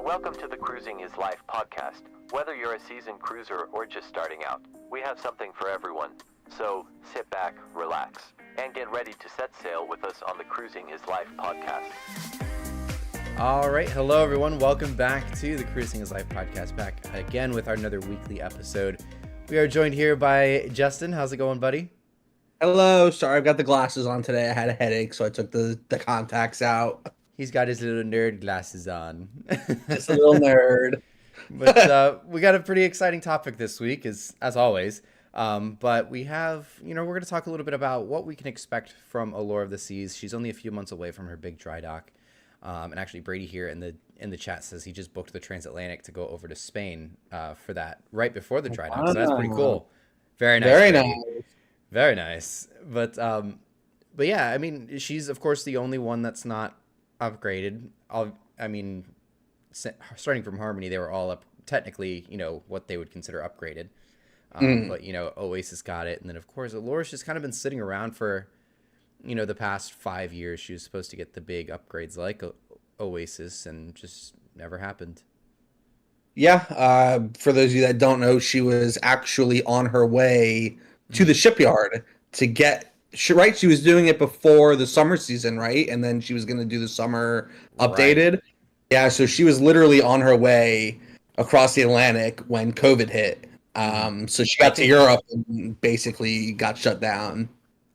Welcome to the Cruising is Life podcast. Whether you're a seasoned cruiser or just starting out, we have something for everyone. So sit back, relax, and get ready to set sail with us on the Cruising is Life podcast. All right. Hello, everyone. Welcome back to the Cruising is Life podcast. Back again with our another weekly episode. We are joined here by Justin. How's it going, buddy? Hello. Sorry, I've got the glasses on today. I had a headache, so I took the contacts out. He's got his little nerd glasses on. Just a little nerd. But we got a pretty exciting topic this week, as always. But we have, we're going to talk a little bit about what we can expect from Allure of the Seas. She's only a few months away from her big dry dock. And actually, Brady here in the chat says he just booked the transatlantic to go over to Spain for that right before the dry dock. So that's pretty cool. Very nice. Very Brady. nice. Very nice. But yeah, I mean, she's of course the only one that's not upgraded. Starting from Harmony, they were all up technically, what they would consider upgraded. But Oasis got it, and then of course Allure's just kind of been sitting around for the past 5 years. She was supposed to get the big upgrades like Oasis, and just never happened. Yeah. For those of you that don't know, she was actually on her way to the shipyard to get. Right, she was doing it before the summer season, right? And then she was going to do the summer updated. Right. Yeah, so she was literally on her way across the Atlantic when COVID hit. So she got to Europe and basically got shut down.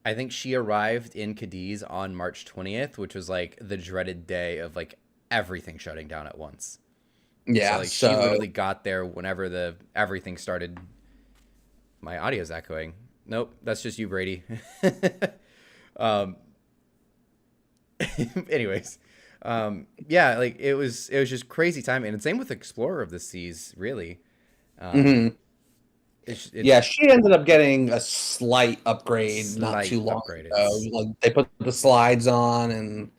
I think she arrived in Cadiz on March 20th, which was like the dreaded day of like everything shutting down at once. Yeah, so she literally got there whenever everything started. My audio's echoing. Nope, that's just you, Brady. Anyways, yeah, like it was just crazy time, and same with Explorer of the Seas, really. Yeah, she ended up getting a slight upgrade not too long ago. Like they put the slides on and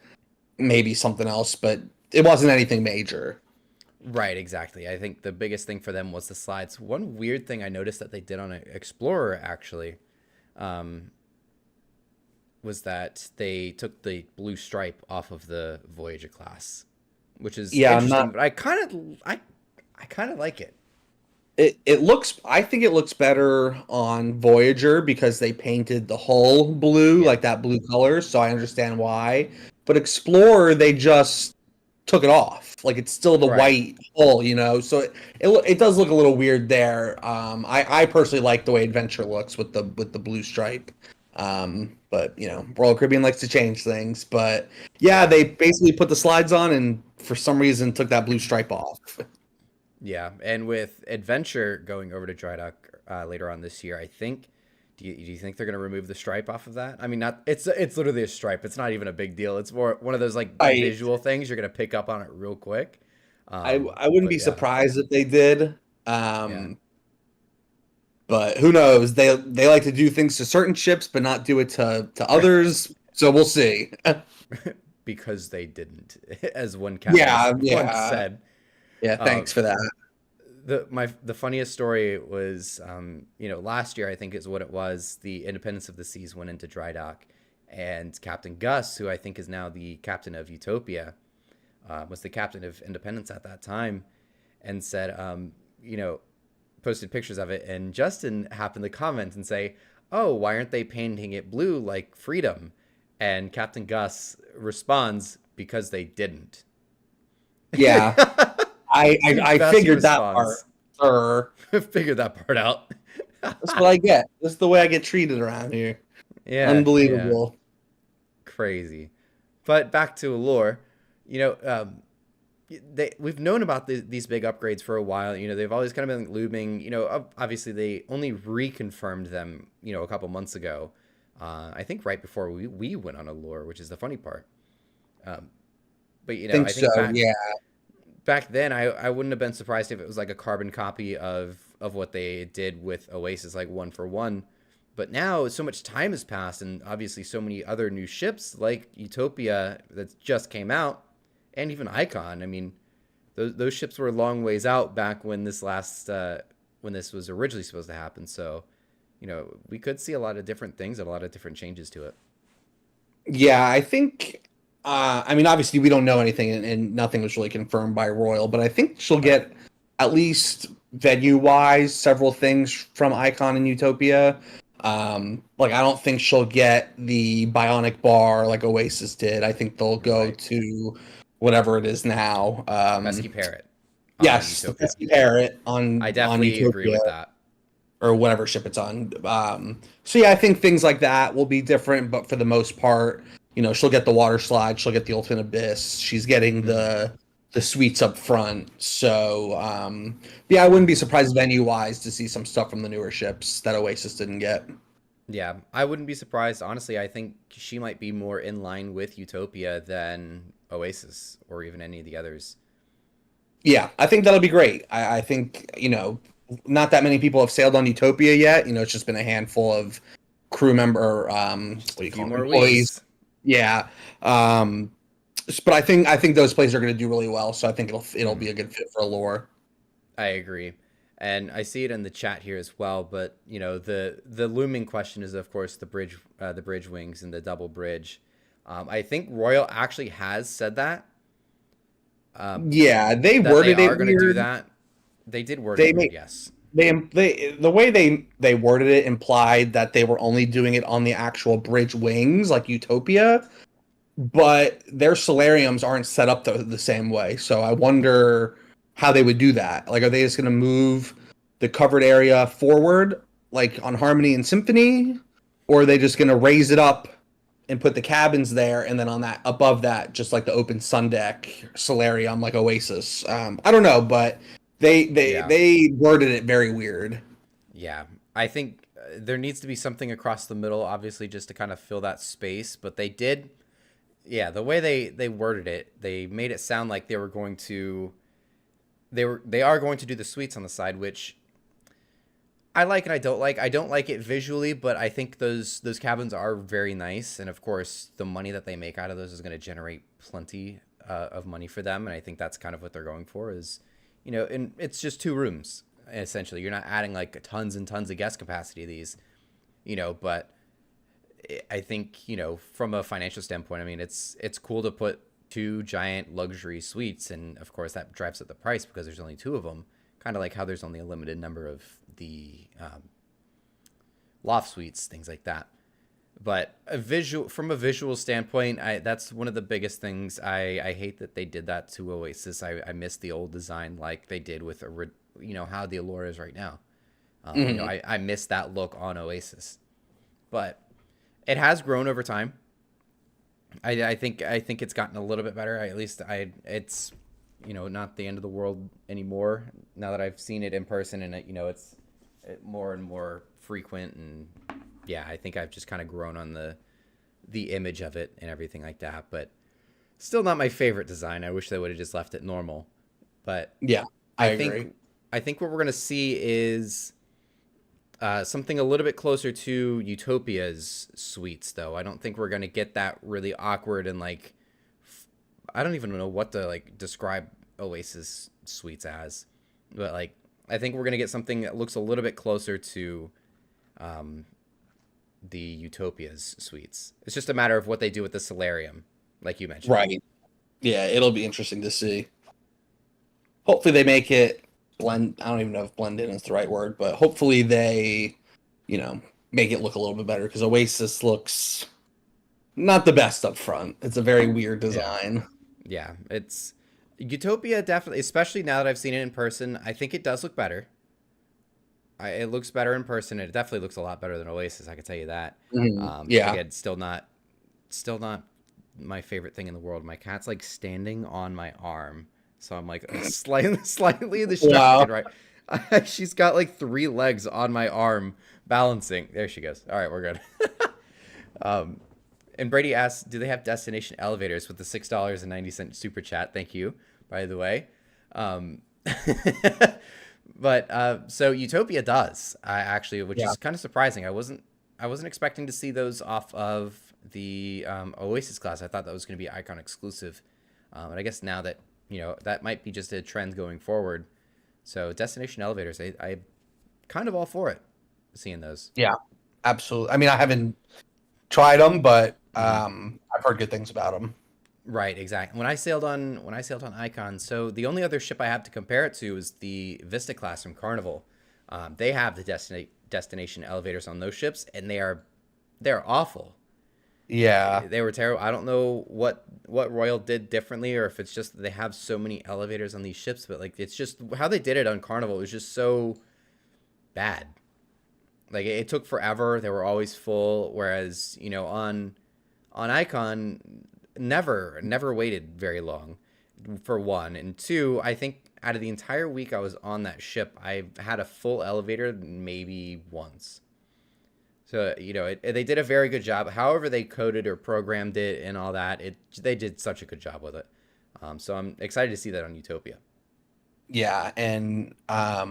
maybe something else, but it wasn't anything major. Right, exactly. I think the biggest thing for them was the slides. One weird thing I noticed that they did on Explorer, actually, was that they took the blue stripe off of the Voyager class, which is interesting. But I kind of like it. It looks. I think it looks better on Voyager because they painted the hull blue, like that blue color. So I understand why. But Explorer, they just took it off. Like it's still the white hull, So it does look a little weird there. I personally like the way Adventure looks with the blue stripe. But Royal Caribbean likes to change things. But yeah, they basically put the slides on and for some reason took that blue stripe off. Yeah, and with Adventure going over to dry dock later on this year, I think. Do you think they're going to remove the stripe off of that? I mean, it's literally a stripe. It's not even a big deal. It's more one of those like visual things you're going to pick up on it real quick. I wouldn't be surprised if they did. But who knows? They like to do things to certain ships, but not do it to others. So we'll see. Because they didn't, as one captain once said. Yeah, thanks for that. The funniest story was, last year I think is what it was. The Independence of the Seas went into dry dock, and Captain Gus, who I think is now the captain of Utopia, was the captain of Independence at that time, and said, posted pictures of it, and Justin happened to comment and say, "Oh, why aren't they painting it blue like Freedom?" And Captain Gus responds, "Because they didn't." Yeah. I figured that part. Figured that part out. That's what I get. That's the way I get treated around here. Yeah, unbelievable. Yeah. Crazy. But back to Allure. We've known about these big upgrades for a while. They've always kind of been looming. Obviously they only reconfirmed them. A couple months ago. I think right before we went on Allure, which is the funny part. But I think so. Back then, I wouldn't have been surprised if it was like a carbon copy of what they did with Oasis, like 1 for 1. But now so much time has passed, and obviously so many other new ships like Utopia that just came out, and even Icon. I mean, those ships were a long ways out back when this was originally supposed to happen. So, we could see a lot of different things and a lot of different changes to it. Yeah, I think I mean, obviously we don't know anything, and nothing was really confirmed by Royal, but I think she'll get at least venue-wise several things from Icon and Utopia. Like I don't think she'll get the Bionic Bar like Oasis did. I think they'll go Right. to whatever it is now. Pesky Parrot on Yes, the Utopia. Pesky Parrot I on definitely agree Utopia with that. or whatever ship it's on. So yeah, I think things like that will be different, but for the most part, she'll get the water slide, she'll get the Ultimate Abyss, she's getting the suites up front. So yeah, I wouldn't be surprised venue wise to see some stuff from the newer ships that Oasis didn't get. Yeah, I wouldn't be surprised. Honestly, I think she might be more in line with Utopia than Oasis or even any of the others. Yeah, I think that'll be great. I think, not that many people have sailed on Utopia yet. It's just been a handful of crew member, Just what do a you few call them, more employees. weeks. Yeah. But I think those plays are going to do really well. So I think it'll be a good fit for Allure. I agree. And I see it in the chat here as well, but the looming question is of course the bridge wings and the double bridge. I think Royal actually has said that Yeah, they that they worded it are going to do weird. that. They did word They it weird, made yes. they the way they worded it implied that they were only doing it on the actual bridge wings, like Utopia, but their solariums aren't set up the same way. So I wonder how they would do that. Like, are they just going to move the covered area forward, like on Harmony and Symphony, or are they just going to raise it up and put the cabins there, and then on that above that, just like the open sun deck solarium, like Oasis? I don't know, but they they Yeah. they worded it very weird. Yeah. I think there needs to be something across the middle, obviously, just to kind of fill that space. But they did, yeah, the way they worded it, they made it sound like they were going to, they are going to do the suites on the side, which I like and I don't like. I don't like it visually, but I think those cabins are very nice, and of course, the money that they make out of those is going to generate plenty of money for them, and I think that's kind of what they're going for. Is and it's just 2 rooms essentially. You're not adding like tons and tons of guest capacity to these, but I think from a financial standpoint, I mean it's cool to put 2 giant luxury suites, and of course that drives up the price because there's only 2 of them. Kind of like how there's only a limited number of the loft suites, things like that. But from a visual standpoint, that's one of the biggest things. I hate that they did that to Oasis. I miss the old design like they did with how the Allure is right now. I miss that look on Oasis, but it has grown over time. I think it's gotten a little bit better. It's not the end of the world anymore now that I've seen it in person, and it's more and more frequent. And yeah, I think I've just kind of grown on the image of it and everything like that. But still not my favorite design. I wish they would have just left it normal. But Yeah, I agree. I think what we're gonna see is something a little bit closer to Utopia's suites, though. I don't think we're gonna get that really awkward and like I don't even know what to like describe Oasis suites as, but like I think we're gonna get something that looks a little bit closer to the Utopia's suites. It's just a matter of what they do with the solarium, like you mentioned. Right. Yeah, it'll be interesting to see. Hopefully they make it blend. I don't even know if blend in is the right word, but hopefully they, make it look a little bit better because Oasis looks not the best up front. It's a very weird design. Yeah, it's Utopia definitely, especially now that I've seen it in person. I think it does look better. It looks better in person. It definitely looks a lot better than Oasis. I can tell you that. Yeah. Again, still not my favorite thing in the world. My cat's like standing on my arm, so I'm like slightly distracted. Wow. Right, she's got like 3 legs on my arm balancing. There she goes. All right, we're good. And Brady asks, do they have destination elevators with the $6.90 super chat? Thank you, by the way. But so Utopia does, which is kind of surprising. I wasn't expecting to see those off of the Oasis class. I thought that was going to be Icon exclusive. And I guess now that, that might be just a trend going forward. So destination elevators, I kind of all for it, seeing those. Yeah, absolutely. I mean, I haven't tried them, but I've heard good things about them. Right, exactly. When I sailed on Icon, so the only other ship I have to compare it to is the Vista class from Carnival. They have the destination elevators on those ships, and they're awful. Yeah. They were terrible. I don't know what Royal did differently, or if it's just that they have so many elevators on these ships, but like it's just how they did it on Carnival was just so bad. Like it took forever. They were always full, whereas on Icon, never waited very long, for one, and two, I think out of the entire week I was on that ship, I've had a full elevator maybe once. So they did a very good job. However, they coded or programmed it and all that, they did such a good job with it. So I'm excited to see that on Utopia. Yeah, and I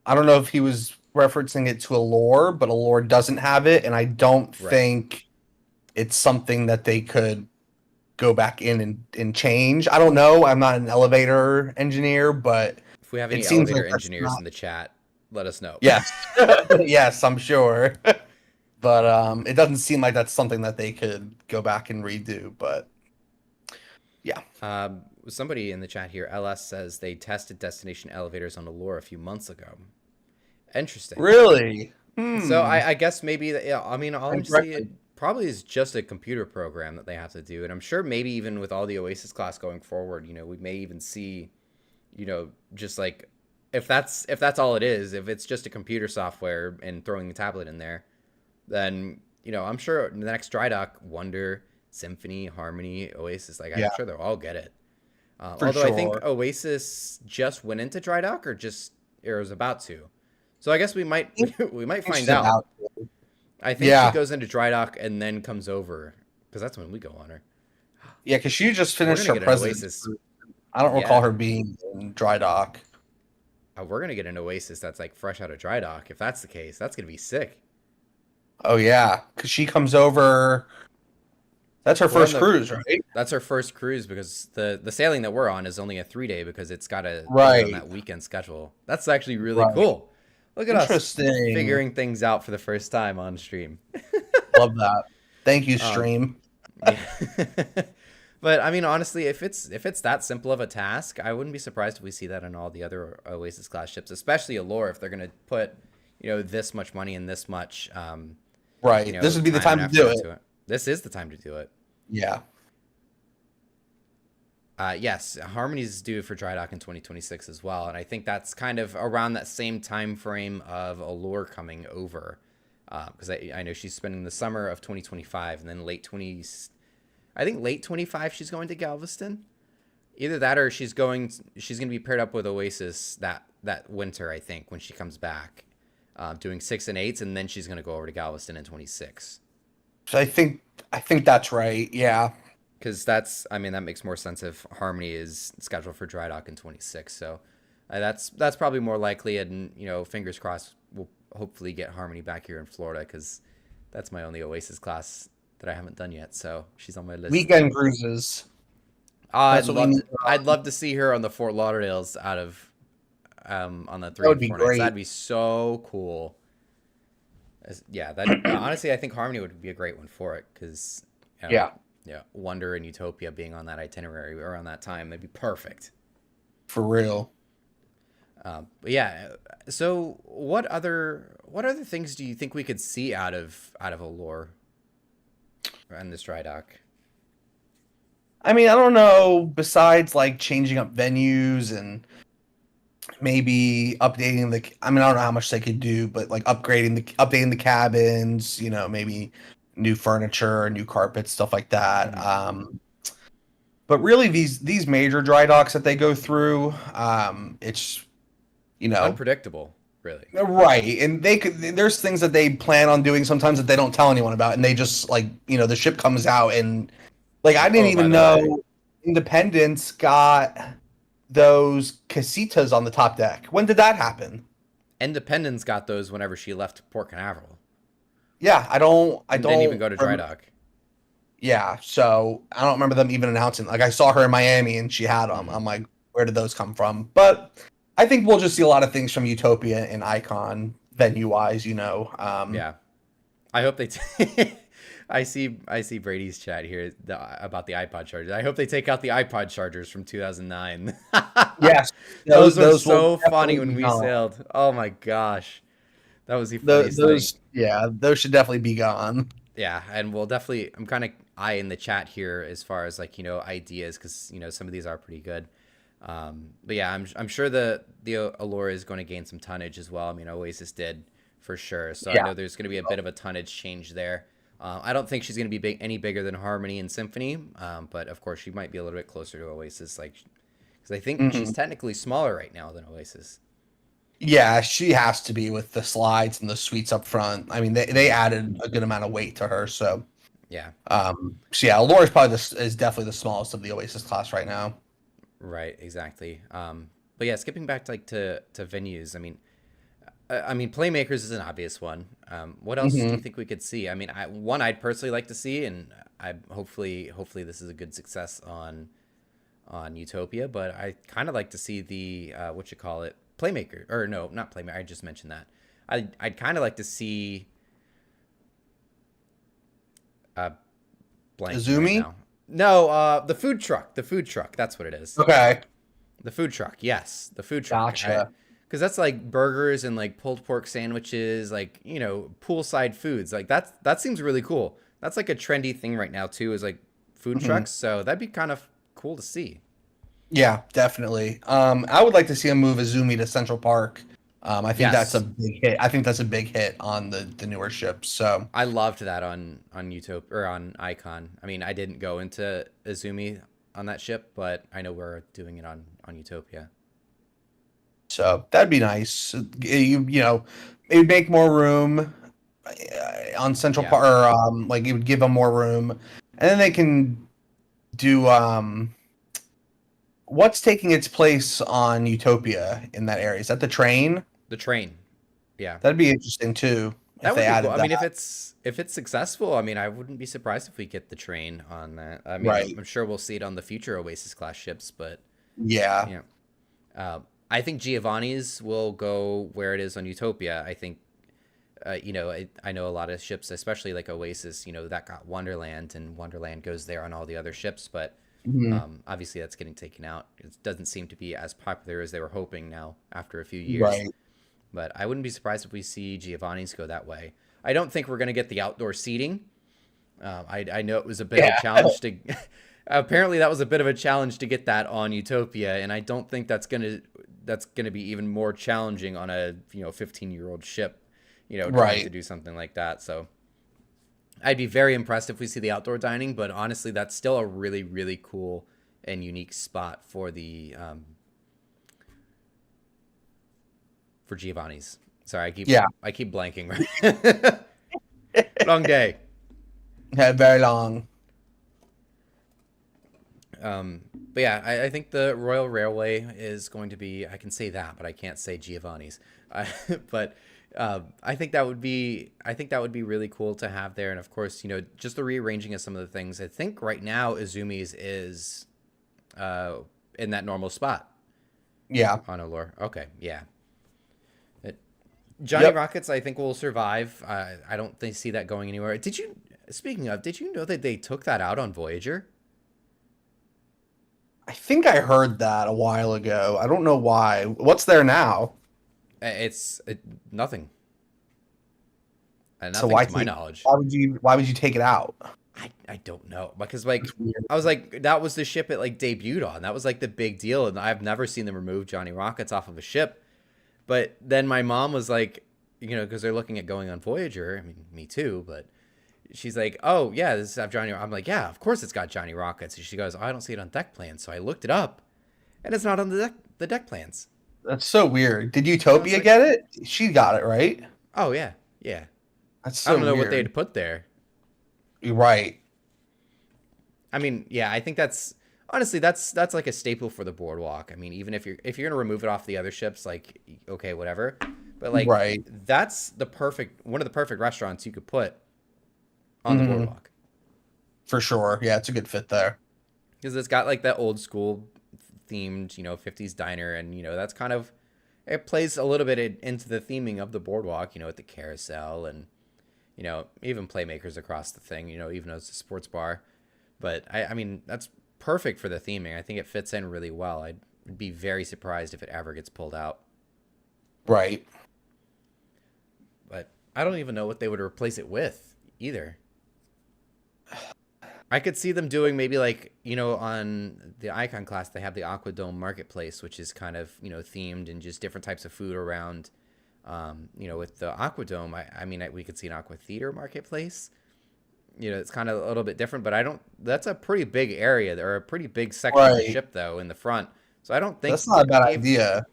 don't know if he was referencing it to Allure, but Allure doesn't have it, and I don't Right. think it's something that they could go back in and change. I don't know. I'm not an elevator engineer, but If we have it any seems elevator like that's engineers not. in the chat, let us know. Yes, yes, I'm sure. But it doesn't seem like that's something that they could go back and redo. But yeah, Somebody in the chat here, LS, says they tested destination elevators on Allure a few months ago. Interesting. really, So I guess maybe yeah. I mean, honestly, it interesting. probably is just a computer program that they have to do, and I'm sure maybe even with all the Oasis class going forward, we may even see, just like if that's all it is, if it's just a computer software and throwing a tablet in there, then I'm sure the next dry dock, Wonder, Symphony, Harmony, Oasis, like I'm Yeah, sure they'll all get it. for Although I think sure. Oasis just went into dry dock or was about to. So I guess we might I think we might she's find out. about to. I think she Yeah, goes into dry dock and then comes over because that's when we go on her. yeah, because she just We're finished gonna her get an president's Oasis. cruise. I don't recall Yeah, her being in dry dock. we're gonna get an Oasis that's like fresh out of dry dock. If that's the case, that's gonna be sick. Oh yeah, because she comes over. That's her We're on first the cruise, right? That's our first cruise because the sailing that we're on is only a 3 day because it's got to put it on Right, that weekend schedule. That's actually really right. cool. Look at us Interesting. figuring things out for the first time on stream. Love that. Thank you, Um, stream. yeah. But I mean, honestly, if it's that simple of a task, I wouldn't be surprised if we see that on all the other Oasis class ships, especially Allure, if they're gonna put this much money and this much Right. This would be the time and time to effort do it. into it. This is the time to do it. Yeah. Yes, Harmony's due for dry dock in 2026 as well, and I think that's kind of around that same time frame of Allure coming over, because I know she's spending the summer of 2025 and then I think late 25 she's going to Galveston. Either that or she's going to be paired up with Oasis that winter, I think, when she comes back, doing 6 and 8s, and then she's going to go over to Galveston in 26. So I think that's right. Yeah. Because I mean, that makes more sense if Harmony is scheduled for dry dock in 26. So that's probably more likely. And, fingers crossed, we'll hopefully get Harmony back here in Florida because that's my only Oasis class that I haven't done yet. So she's on my list. Weekend cruises. I'd That's what we love need. to, I'd love to see her on the Fort Lauderdale's on the That three would and be four nights. great. That'd be so cool. Yeah, that honestly, I think Harmony would be a great one for it because Yeah, Wonder and Utopia being on that itinerary around that time, that'd be perfect. for real. But yeah, so what other things do you think we could see out of Allure and this dry dock? I mean, I don't know. Besides, like changing up venues and maybe updating the. I mean, I don't know how much they could do, but like updating the cabins. Maybe new furniture, new carpets, stuff like that. Hmm. But really, these major dry docks that they go through, it's you know Unpredictable, really. right, and there's things that they plan on doing sometimes that they don't tell anyone about, and they just like the ship comes out and like I Like, didn't oh, by even the way, know Independence got those casitas on the top deck. When did that happen? Independence got those whenever she left Port Canaveral Yeah, I and didn't even don't. go to dry dock. Yeah, so I don't remember them even announcing. Like I saw her in Miami and she had them. Hmm. I'm like, where did those come from? But I think we'll just see a lot of things from Utopia and Icon venue wise. Yeah, I hope they. I see Brady's chat here about the iPod chargers. I hope they take out the iPod chargers from 2009. Yes, Those were those will so funny definitely when be we gone. sailed. Oh my gosh. That was the funniest thing. Those should definitely be gone. Yeah, and we'll definitely I'm kind of eyeing the chat here as far as like, ideas cuz some of these are pretty good. But yeah, I'm sure the Allure is going to gain some tonnage as well. I mean, Oasis did for sure. So I Yeah. know there's going to be a bit of a tonnage change there. I don't think she's going to be any bigger than Harmony and Symphony, but of course she might be a little bit closer to Oasis, like because I think she's Mhm. technically smaller right now than Oasis. Yeah, she has to be with the slides and the suites up front. I mean, they added a good amount of weight to her. Yeah, So yeah, Laura's probably is definitely the smallest of the Oasis class right now. right, exactly. But yeah, skipping back to to venues. I mean, Playmakers is an obvious one. What else do you Hmm. think we could see? I mean, I'd personally like to see, and I hopefully this is a good success on Utopia. But I kind of like to see the what you call it, Playmaker, or no, not Playmaker. I just mentioned that. I'd kind of like to see uh, blanking right Izumi? now. No, the food truck. The food truck. That's what it is. Okay, The food truck, yes, the food truck. gotcha. Because that's like burgers and like pulled pork sandwiches, like poolside foods. Like that seems really cool. That's like a trendy thing right now too, is like food Hmm. trucks. So that'd be kind of cool to see. Yeah, definitely. I would like to see him move Izumi to Central Park. I think that's a Yes, big hit. I think that's a big hit on the newer ships. So I loved that on Utopia or on Icon. I mean, I didn't go into Izumi on that ship, but I know we're doing it on Utopia. that'd be nice. It would make more room on Central Yeah. Park, or like it would give them more room, and then they can do what's taking its place on Utopia in that area. Is that the train? The train. Yeah. That'd be interesting too if That they would be cool. added I that. mean, if it's successful, I mean, I wouldn't be surprised if we get the train on that. I mean, I'm, Right. I'm sure we'll see it on the future Oasis class ships, but Yeah. yeah, I think Giovanni's will go where it is on Utopia. I think, I know a lot of ships, especially like Oasis, that got Wonderland, and Wonderland goes there on all the other ships, but Mhm. obviously that's getting taken out. It doesn't seem to be as popular as they were hoping now after a few years. Right. But I wouldn't be surprised if we see Giovanni's go that way. I don't think we're going to get the outdoor seating. I know it was a bit of a Yeah. challenge to. Apparently, that was a bit of a challenge to get that on Utopia, and I don't think that's gonna be even more challenging on a 15-year-old ship, trying to Right. do something like that. So I'd be very impressed if we see the outdoor dining. But honestly, that's still a really really cool and unique spot for Giovanni's. Sorry, Yeah. I keep blanking. Long day. Had very long. But yeah, I think the Royal Railway is going to be. I can say that, but I can't say Giovanni's. But I think that would be. I think that would be really cool to have there, and of course, just the rearranging of some of the things. I think right now Izumi's is in that normal spot Yeah. on Allure. Okay, yeah. Johnny Yep. Rockets, I think, will survive. I don't think see that going anywhere. Speaking of, did you know that they took that out on Voyager? I think I heard that a while ago. I don't know why. What's there now? It's nothing. So Nothing to my knowledge. why would you take it out? I don't know because like That's weird. I was like that was the ship it like debuted on. That was like the big deal, and I've never seen them remove Johnny Rockets off of a ship. But then my mom was like, because they're looking at going on Voyager. I mean, me too, but she's like, "Oh yeah, this is Johnny." I'm like, "Yeah, of course it's got Johnny Rockets." And she goes, "Oh, I don't see it on deck plans." So I looked it up, and it's not on the deck plans. That's so weird. Did And I was Utopia like, get it? She got it, right? "Oh yeah, yeah." That's I so don't know what weird. they'd put there. You're right. I mean, yeah, I think that's honestly that's like a staple for the boardwalk. I mean, even if you're gonna remove it off the other ships, like okay, whatever. But like Right. that's one of the perfect restaurants you could put on the Hmm. boardwalk For sure. Yeah, it's a good fit there. because it's got like that old school themed 50s diner, and that's kind of it plays a little bit into the theming of the boardwalk, at the carousel and even playmakers across the thing, even though it's a sports bar. But I mean, that's perfect for the theming. I think it fits in really well. I'd be very surprised if it ever gets pulled out. Right. But I don't even know what they would replace it with either. I could see them doing maybe like, on the Icon class, they have the Aqua Dome Marketplace, which is kind of, themed and just different types of food around. With the Aqua Dome, I mean, we could see an Aqua Theater Marketplace. It's kind of a little bit different, but that's a pretty big area or a pretty big section of the ship, though, in the front. So I don't think that's not a bad idea.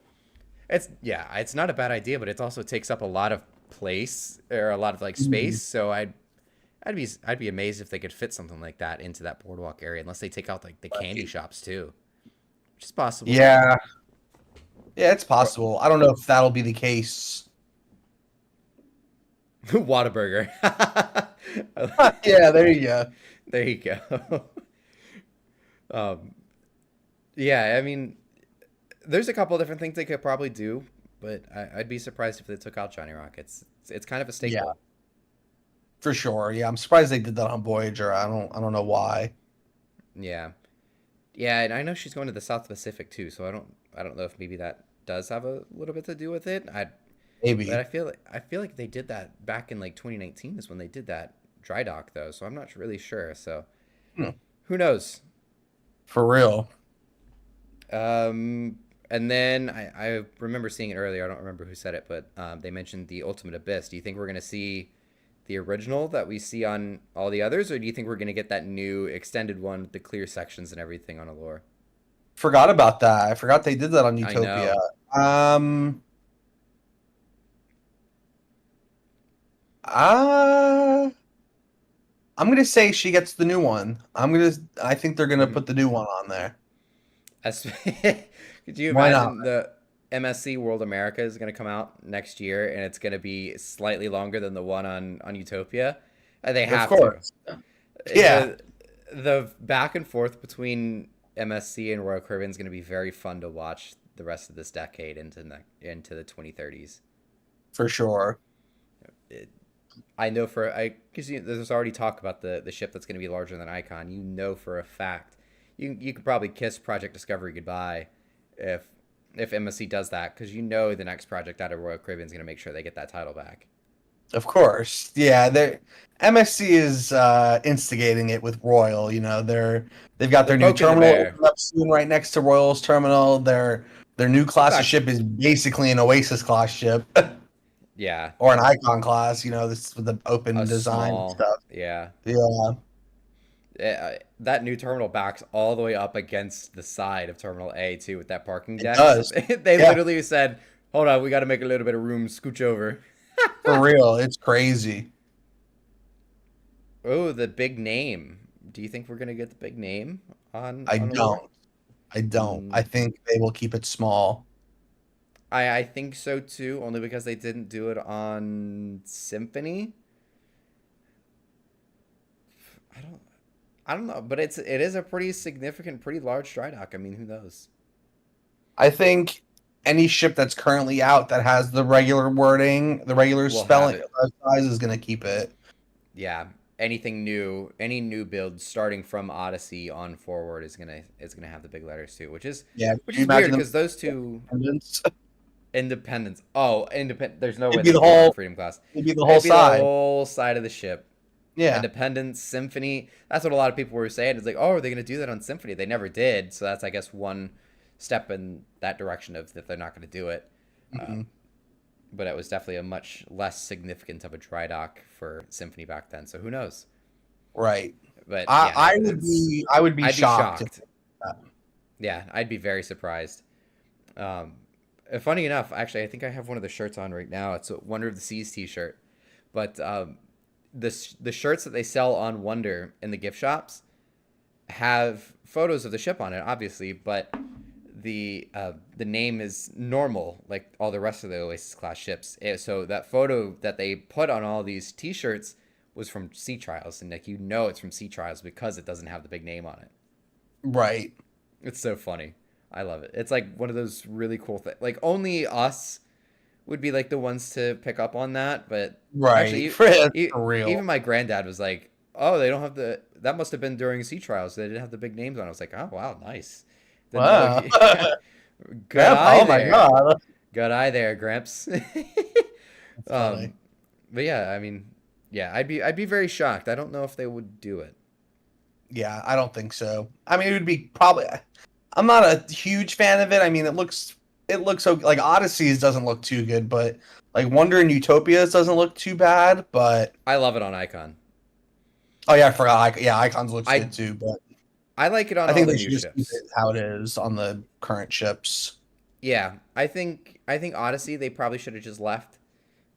It's not a bad idea, but it also takes up a lot of place or a lot of like space. So I'd be amazed if they could fit something like that into that boardwalk area, unless they take out like the candy shops too, which is possible. Yeah, it's possible. I don't know if that'll be the case. Whataburger. Yeah, there you go. There you go. Yeah, I mean, there's a couple different things they could probably do, but I'd be surprised if they took out Johnny Rockets. It's kind of a staple. Yeah, for sure. Yeah, I'm surprised they did that on Voyager. I don't know why. Yeah, and I know she's going to the South Pacific too, so I don't know if maybe that does have a little bit to do with it. Maybe, but I feel like they did that back in like 2019 is when they did that dry dock though, so I'm not really sure. So who knows? For real. And then I remember seeing it earlier. I don't remember who said it, but they mentioned the Ultimate Abyss. Do you think we're going to see the original that we see on all the others, or do you think we're going to get that new extended one with the clear sections and everything on Allure? Forgot about that. I forgot they did that on Utopia. I'm gonna say she gets the new one. I think they're gonna put the new one on there. Could you imagine the MSC World America is going to come out next year and it's going to be slightly longer than the one on Utopia? They have to. Yeah. The back and forth between MSC and Royal Caribbean is going to be very fun to watch the rest of this decade into the 2030s. For sure. I know because there's already talk about the ship that's going to be larger than Icon. For a fact. You could probably kiss Project Discovery goodbye if MSC does that, because the next project out of Royal Caribbean is going to make sure they get that title back. Of course, yeah. MSC is instigating it with Royal. They've got their new terminal opening up soon, right next to Royal's terminal. Their new class of ship is basically an Oasis class ship. Yeah. Or an Icon class. This with the open design and stuff. Yeah. Yeah. That new terminal backs all the way up against the side of Terminal A too, with that parking deck. It does. They literally said, "Hold on, we got to make a little bit of room. Scooch over." For real, it's crazy. Oh, the big name. Do you think we're gonna get the big name on? I don't. I think they will keep it small. I think so too, only because they didn't do it on Symphony. I don't know, but it is a pretty significant, pretty large dry dock. I mean, who knows? I think any ship that's currently out that has the regular wording, the regular spelling size is going to keep it. Yeah, anything new, any new build starting from Odyssey on forward is gonna have the big letters too, which is weird because those two Independence. Oh, Independence. There's no way the whole Freedom class. It'd be the whole side. The whole side of the ship. Yeah. Independence, Symphony. That's what a lot of people were saying. It's like, oh, are they going to do that on Symphony? They never did. So that's, I guess, one step in that direction of that they're not going to do it. Mm-hmm. But it was definitely a much less significant of a dry dock for Symphony back then. So who knows? Right. But I would be shocked. Yeah, I'd be very surprised. Funny enough, actually, I think I have one of the shirts on right now. It's a Wonder of the Seas t-shirt. But the shirts that they sell on Wonder in the gift shops have photos of the ship on it, obviously, but the name is normal, like all the rest of the Oasis class ships. So that photo that they put on all these t-shirts was from Sea Trials, and it's from Sea Trials because it doesn't have the big name on it. Right. It's so funny. I love it. It's like one of those really cool things. Like only us would be like the ones to pick up on that. But actually, Right. For real. even my granddad was like, "Oh, they don't have the. That must have been during sea trials. They didn't have the big names on." I was like, "Oh, wow, nice." Didn't know. Wow. Good eye Oh my there. god. Good eye there, Gramps. That's um, funny. but yeah, I mean, yeah, I'd be very shocked. I don't know if they would do it. Yeah, I don't think so. I mean, it would be probably. I'm not a huge fan of it. I mean, it looks so like Odysseys doesn't look too good, but like Wonder and Utopias doesn't look too bad. But I love it on Icon. oh yeah, I forgot. Yeah, Icons looks I good too. But I like it on I all think the they new should just keep ships. it how it is on the current ships. Yeah, I think Odyssey they probably should have just left.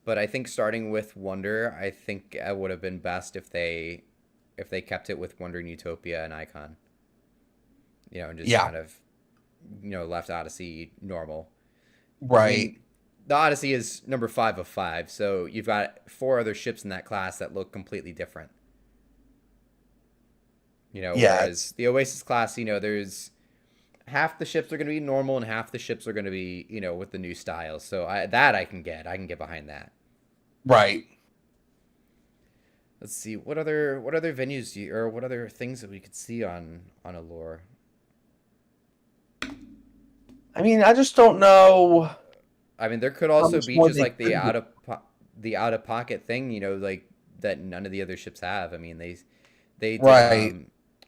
But I think starting with Wonder, I think it would have been best if they kept it with Wonder and Utopia and Icon. And just Yeah, kind of left Odyssey normal. I right. mean, the Odyssey is number 5 of 5, so you've got 4 other ships in that class that look completely different. Yeah, Whereas the Oasis class, there's half the ships are going to be normal and half the ships are going to be, with the new style. So I can get. I can get behind that. right. Let's see what other venues or what other things that we could see on Allure. I mean, I just don't know I mean, there could how also much be more just they like could do. the out of pocket thing, like that none of the other ships have. I mean, they did Right.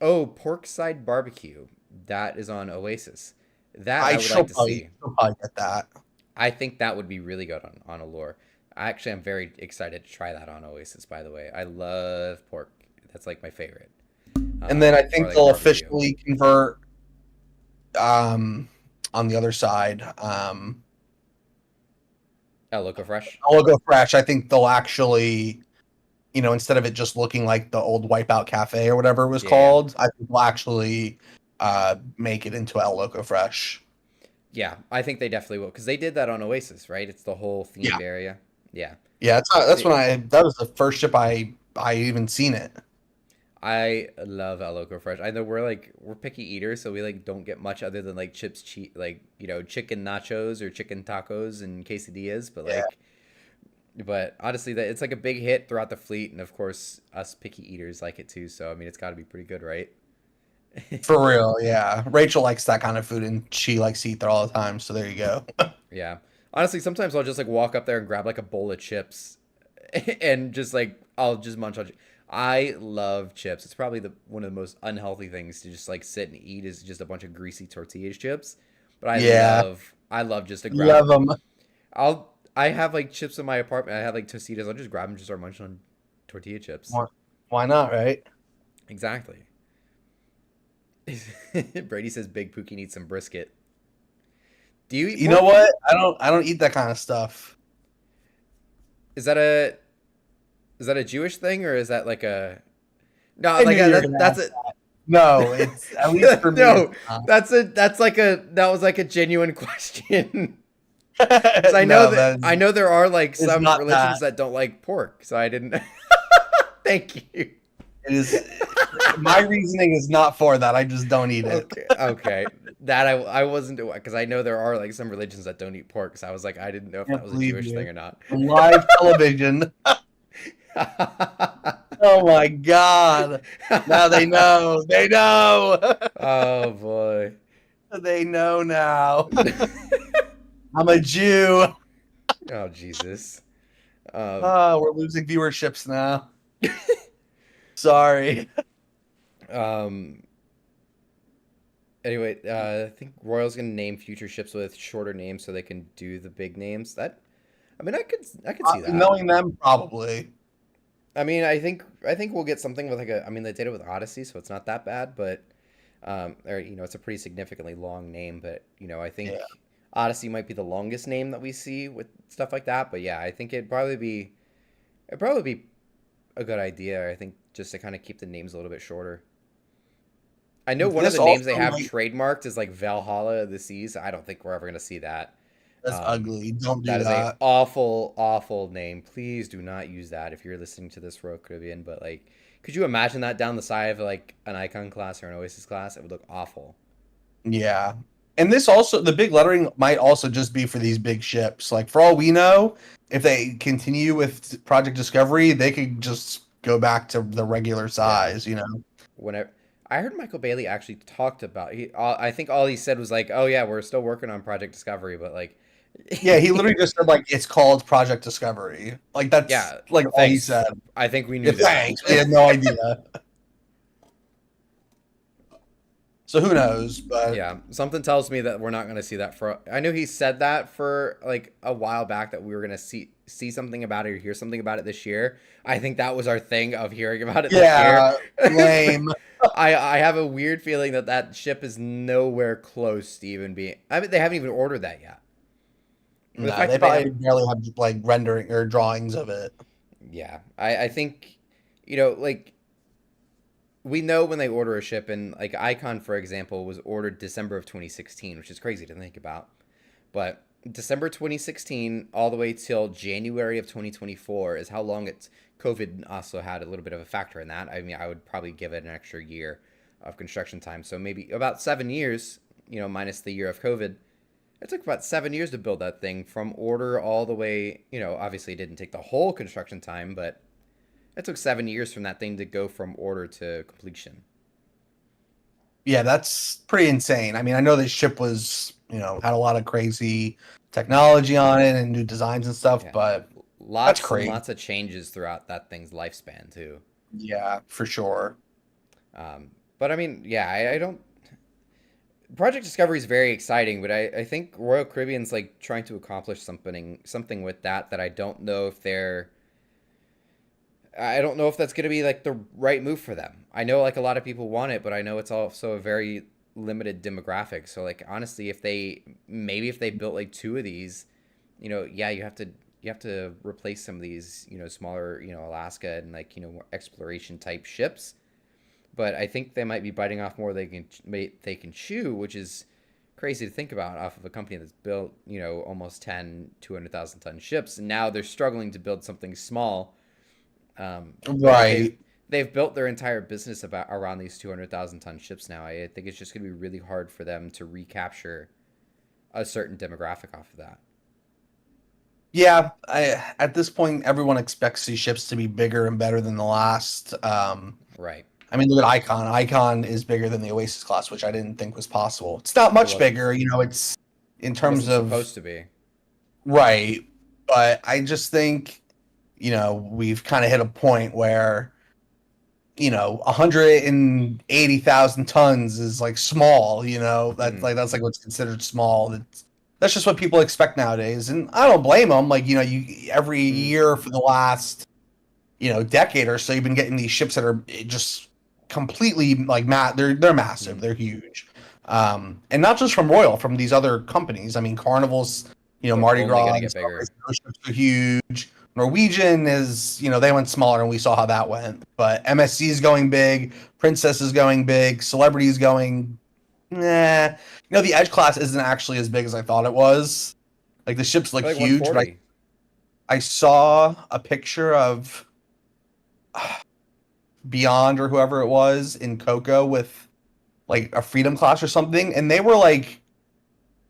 Porkside Barbecue. That is on Oasis. That I I would like she'll to probably see. she'll probably get that. I think that would be really good on Allure. I actually am very excited to try that on Oasis, by the way. I love pork. That's like my favorite. And then I Or think like they'll barbecue. officially convert on the other side. Oh, Loco Fresh. I'll go fresh. I think they'll actually, instead of it just looking like the old Wipeout Cafe or whatever it was Yeah. called, I think we'll actually make it into El Loco Fresh. Yeah, I think they definitely will because they did that on Oasis, right? It's the whole Yeah, themed area. Yeah. yeah. That's The, when that was the first ship I even seen it. I love El Loco Fresh. I know we're picky eaters, so we like don't get much other than like chips, like chicken nachos or chicken tacos and quesadillas. But Yeah, honestly, that it's like a big hit throughout the fleet, and of course, us picky eaters like it too. So I mean, it's got to be pretty good, right? for real. Yeah, Rachel likes that kind of food, and she likes to eat there all the time. So there you go. Yeah. Honestly, sometimes I'll just like walk up there and grab like a bowl of chips and just like I'll just munch on. I love chips. It's probably the one of the most unhealthy things to just like sit and eat is just a bunch of greasy tortilla chips. But Yeah, I love just to grab. love them. I have like chips in my apartment. I have like Tostitos. I'll just grab them and just start munching on tortilla chips. Why not? Right? Exactly. Brady says Big Pookie needs some brisket. Do you eat You know pork? what? I don't eat that kind of stuff. Is that a is that a Jewish thing or is that like a no? I Like knew you were that, gonna that's ask a that. No, it's at least for me. It's no. not. That was like a genuine question because No, that I know there are like is some not that. religions that don't like pork, so I didn't. Thank you. It is my reasoning is not for that. I just don't eat it. Okay. That I wasn't because I know there are like some religions that don't eat pork, so I was like I didn't know if that Can't was a believe Jewish thing you. or not. On live television. Oh my god. Now they know. They know. Oh boy. They know now. I'm a Jew. Oh Jesus. Um, Oh, we're losing viewerships now. Sorry. um. Anyway, I think Royal's gonna name future ships with shorter names so they can do the big names. I mean, I could see that. Knowing them, probably. I mean, I think we'll get something with like a. I mean, they did it with Odyssey, so it's not that bad, but or it's a pretty significantly long name, but I think Yeah. Odyssey might be the longest name that we see with stuff like that. But yeah, I think it'd probably be a good idea. I think just to kind of keep the names a little bit shorter. I know one of This the names they also have might. trademarked is like Valhalla of the Seas. I don't think we're ever gonna see that. That's Um, ugly. Don't that do is a that. awful, awful name. Please do not use that if you're listening to this Royal Caribbean. But like, could you imagine that down the side of like an Icon class or an Oasis class? It would look awful. Yeah. And this also, the big lettering might also just be for these big ships. Like, for all we know, if they continue with Project Discovery, they could just go back to the regular Yeah. size, you know? Whenever I heard Michael Bailey actually talked about, I think all he said was like, "Oh yeah, we're still working on Project Discovery," but like, Yeah, he literally just said, like, it's called Project Discovery. Like, that's, yeah, like, all he thanks. said. I think we Yeah, knew that. thanks. We had no idea. So who knows? But Yeah, something tells me that we're not going to see that for. I know he said that for like a while back that we were going to see something about it or hear something about it this year. I think that was our thing of hearing about it this year. yeah, lame. I have a weird feeling that that ship is nowhere close to even being. I mean, they haven't even ordered that yet. The No, fact they that they probably have, barely have like rendering or drawings of it. yeah, I think, like we know when they order a ship, and like Icon, for example, was ordered December of 2016, which is crazy to think about. But December 2016 all the way till January of 2024 is how long it's. COVID also had a little bit of a factor in that. I mean, I would probably give it an extra year of construction time. So maybe about 7 years, minus the year of COVID. It took about 7 years to build that thing from order all the way. Obviously it didn't take the whole construction time, but it took 7 years from that thing to go from order to completion. Yeah, that's pretty insane. I mean, I know this ship was, had a lot of crazy technology on it and new designs and stuff, Yeah. but that's Lots and crazy. lots of changes throughout that thing's lifespan, too. Yeah, for sure. But I mean, yeah, I don't. Project Discovery is very exciting, but I think Royal Caribbean's like trying to accomplish something with that I don't know if they're. I don't know if that's going to be like the right move for them. I know like a lot of people want it, but I know it's also a very limited demographic. So like honestly, if they built like two of these, yeah, you have to replace some of these, smaller, Alaska and like, more exploration type ships. But I think they might be biting off more they can chew, which is crazy to think about off of a company that's built, almost 10 200,000 ton ships, and now they're struggling to build something small. But Right. they've built their entire business about around these 200,000 ton ships now. I think it's just going to be really hard for them to recapture a certain demographic off of that. Yeah, at this point, everyone expects these ships to be bigger and better than the last. Right. I mean, look at Icon. Icon is bigger than the Oasis class, which I didn't think was possible. It's not It much wasn't. bigger, it's in It terms wasn't of supposed to be. right, but I just think, we've kind of hit a point where, 180,000 tons is like small, that's Hmm. like what's considered small. That's just what people expect nowadays, and I don't blame them. Like, you every Hmm. year for the last, decade or so, you've been getting these ships that are just completely like they're massive, Hmm. they're huge, and not just from Royal, from these other companies. I mean, Carnival's, But Mardi only Gras going to and get stuff, bigger. those ships are huge. Norwegian is, they went smaller and we saw how that went. But MSC is going big, Princess is going big, Celebrity is going, nah. The Edge class isn't actually as big as I thought it was. Like, the ships look They're like huge, but 140. I saw a picture of Beyond or whoever it was in Coco with like a Freedom class or something, and they were like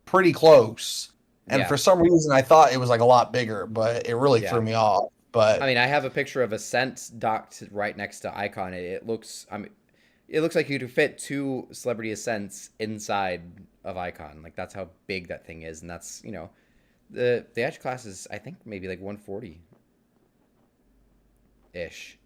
pretty close. And Yeah. for some reason, I thought it was like a lot bigger, but it really threw Yeah. me off. I But mean, I have a picture of Ascent docked right next to Icon. It looks, I mean, it looks like you could fit two Celebrity Ascents inside of Icon. Like that's how big that thing is, and that's the Edge class is I think maybe like 140 ish.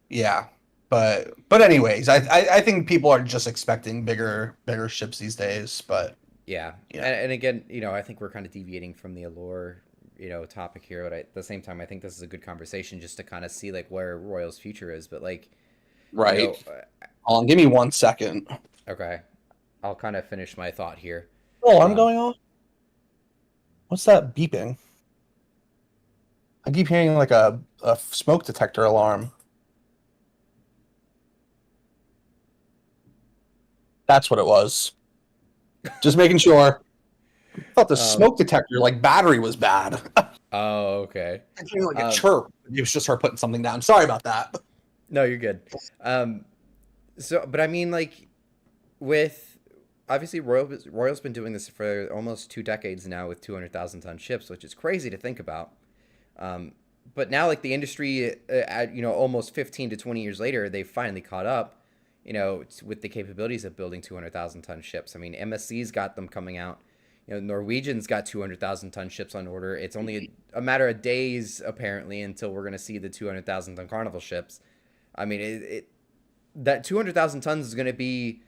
yeah, but anyways, I think people are just expecting bigger ships these days. But Yeah, yeah, and again, I think we're kind of deviating from the Allure, topic here, but at the same time, I think this is a good conversation just to kind of see like where Royal's future is. But like, you right. know, Hold on, give me 1 second. okay, I'll kind of finish my thought here. Oh, I'm Um, going off. What's that beeping? I keep hearing like a smoke detector alarm. That's what it was. Just making sure. I thought the um, smoke detector, like battery, was bad. oh, okay. I hear like a Um, chirp. It was just her putting something down. Sorry about that. no, you're good. Um, but I mean, like with obviously Royal's been doing this for almost 2 decades now with 200,000 ton ships, which is crazy to think about. Um, but now, like the industry, almost 15 to 20 years later, they've finally caught up. With the capabilities of building 200,000 ton ships. I mean, MSC's got them coming out. Norwegian's got 200,000 ton ships on order. It's only a matter of days, apparently, until we're going to see the 200,000 ton Carnival ships. I mean, that 200,000 tons is going to be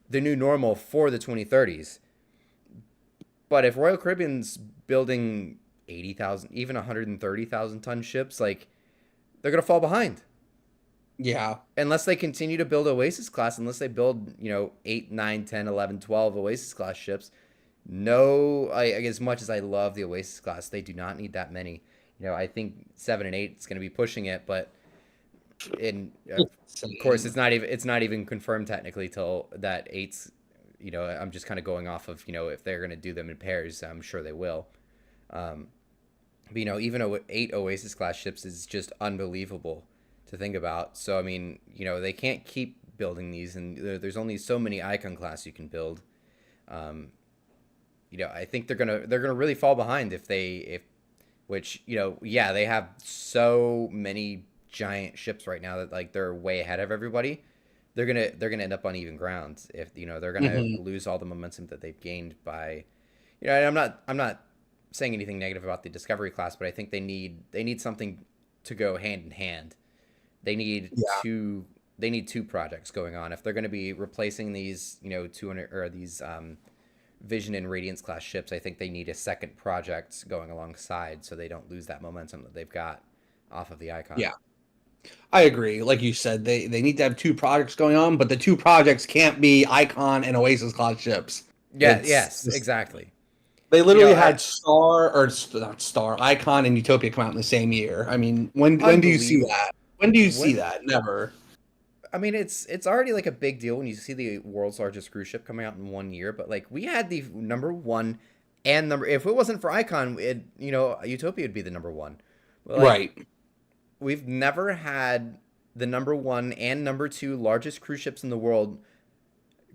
the new normal for the 2030s. But if Royal Caribbean's building 80,000, even 130,000 ton ships, like they're going to fall behind. Yeah. Unless they continue to build Oasis class, unless they build, 8, 9, 10, 11, 12 Oasis class ships. No, as much as I love the Oasis class, they do not need that many. I think 7 and 8 is going to be pushing it, but of course it's not even confirmed technically till that 8's. I'm just kind of going off of if they're going to do them in pairs, I'm sure they will. But even 8 Oasis class ships is just unbelievable to think about. So I mean, they can't keep building these, and there's only so many Icon class you can build. I think they're gonna really fall behind they have so many giant ships right now that like they're way ahead of everybody. They're gonna end up on even ground if they're gonna lose all the momentum that they've gained by. I'm not saying anything negative about the Discovery class, but I think they need something to go hand in hand. They need two projects going on if they're going to be replacing these 200 or these Vision and Radiance class ships. I think they need a second project going alongside so they don't lose that momentum that they've got off of the Icon. Yeah, I agree. Like you said, they need to have two projects going on, but the two projects can't be Icon and Oasis class ships. Yes, exactly. They literally had Icon and Utopia come out in the same year. I mean, when do you see that? When do you see that? Never. I mean, it's already like a big deal when you see the world's largest cruise ship coming out in 1 year. But like we had the number one and if it wasn't for Icon, Utopia would be the number one. Like, right. We've never had the number one and number two largest cruise ships in the world